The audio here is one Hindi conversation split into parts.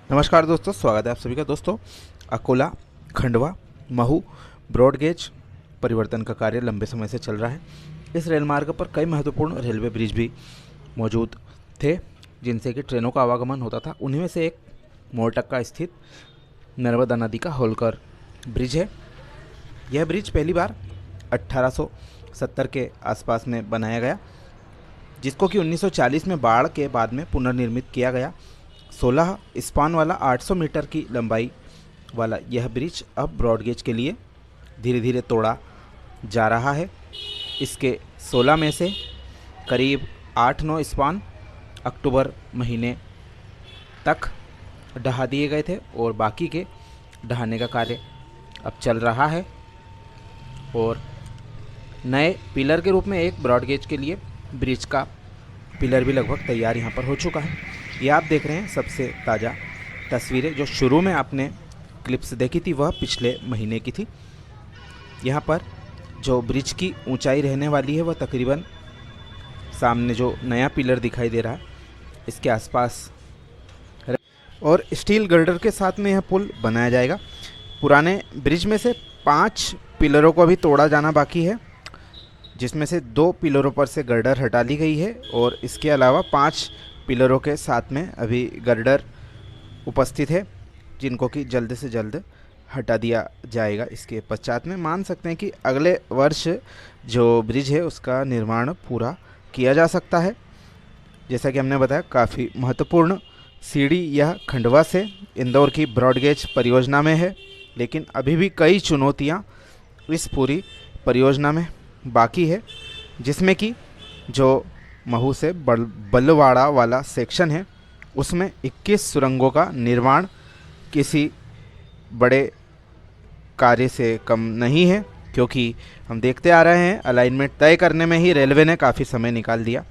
नमस्कार दोस्तों, स्वागत है आप सभी का। दोस्तों, अकोला खंडवा महू ब्रॉडगेज परिवर्तन का कार्य लंबे समय से चल रहा है। इस रेल मार्ग पर कई महत्वपूर्ण रेलवे ब्रिज भी मौजूद थे जिनसे कि ट्रेनों का आवागमन होता था। उन्हीं में से एक मोरटक्का स्थित नर्मदा नदी का होलकर ब्रिज है। यह ब्रिज पहली बार 1870 के आसपास में बनाया गया, जिसको कि 1940 में बाढ़ के बाद में पुनर्निर्मित किया गया। 16 स्पान वाला 800 मीटर की लंबाई वाला यह ब्रिज अब ब्रॉडगेज के लिए धीरे धीरे तोड़ा जा रहा है। इसके 16 में से करीब 8-9 स्पान अक्टूबर महीने तक ढहा दिए गए थे और बाकी के ढहाने का कार्य अब चल रहा है। और नए पिलर के रूप में एक ब्रॉडगेज के लिए ब्रिज का पिलर भी लगभग तैयार यहाँ पर हो चुका है। ये आप देख रहे हैं सबसे ताज़ा तस्वीरें। जो शुरू में आपने क्लिप्स देखी थी वह पिछले महीने की थी। यहाँ पर जो ब्रिज की ऊंचाई रहने वाली है वह तकरीबन सामने जो नया पिलर दिखाई दे रहा है इसके आसपास, और स्टील गर्डर के साथ में यह पुल बनाया जाएगा। पुराने ब्रिज में से 5 पिलरों को अभी तोड़ा जाना बाकी है, जिसमें से 2 पिलरों पर से गर्डर हटा ली गई है और इसके अलावा 5 पिलरों के साथ में अभी गर्डर उपस्थित है, जिनको कि जल्द से जल्द हटा दिया जाएगा। इसके पश्चात में मान सकते हैं कि अगले वर्ष जो ब्रिज है उसका निर्माण पूरा किया जा सकता है। जैसा कि हमने बताया, काफ़ी महत्वपूर्ण सीढ़ी यह खंडवा से इंदौर की ब्रॉडगेज परियोजना में है, लेकिन अभी भी कई चुनौतियां इस पूरी परियोजना में बाकी है, जिसमें कि जो महू से बलवाड़ा वाला सेक्शन है उसमें 21 सुरंगों का निर्माण किसी बड़े कार्य से कम नहीं है, क्योंकि हम देखते आ रहे हैं अलाइनमेंट तय करने में ही रेलवे ने काफ़ी समय निकाल दिया।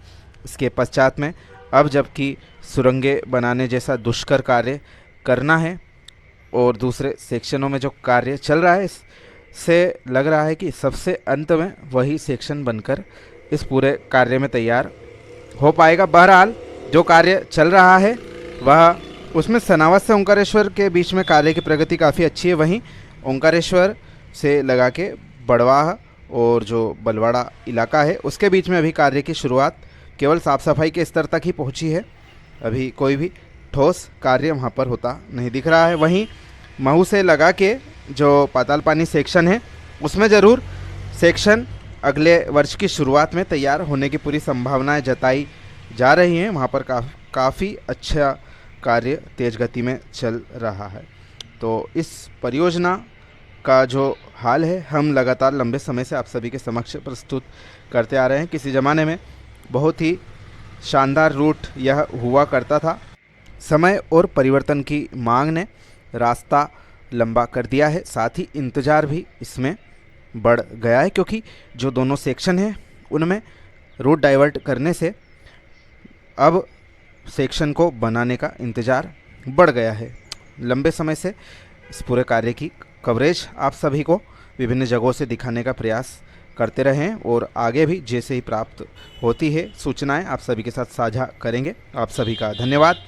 इसके पश्चात में अब जबकि सुरंगें बनाने जैसा दुष्कर कार्य करना है और दूसरे सेक्शनों में जो कार्य चल रहा है, इससे लग रहा है कि सबसे अंत में वही सेक्शन बनकर इस पूरे कार्य में तैयार हो पाएगा। बहरहाल जो कार्य चल रहा है वह उसमें सनावत से ओंकारेश्वर के बीच में कार्य की प्रगति काफ़ी अच्छी है। वहीं ओंकारेश्वर से लगा के बड़वाह और जो बलवाड़ा इलाका है उसके बीच में अभी कार्य की शुरुआत केवल साफ़ सफाई के स्तर तक ही पहुंची है। अभी कोई भी ठोस कार्य वहां पर होता नहीं दिख रहा है। वहीं महू से लगा के जो पाताल पानी सेक्शन है उसमें ज़रूर सेक्शन अगले वर्ष की शुरुआत में तैयार होने की पूरी संभावनाएं जताई जा रही हैं। वहाँ पर काफ़ी अच्छा कार्य तेज़ गति में चल रहा है। तो इस परियोजना का जो हाल है हम लगातार लंबे समय से आप सभी के समक्ष प्रस्तुत करते आ रहे हैं। किसी ज़माने में बहुत ही शानदार रूट यह हुआ करता था। समय और परिवर्तन की मांग ने रास्ता लंबा कर दिया है, साथ ही इंतज़ार भी इसमें बढ़ गया है, क्योंकि जो दोनों सेक्शन हैं उनमें रूट डाइवर्ट करने से अब सेक्शन को बनाने का इंतज़ार बढ़ गया है। लंबे समय से इस पूरे कार्य की कवरेज आप सभी को विभिन्न जगहों से दिखाने का प्रयास करते रहें और आगे भी जैसे ही प्राप्त होती है सूचनाएं आप सभी के साथ साझा करेंगे। आप सभी का धन्यवाद।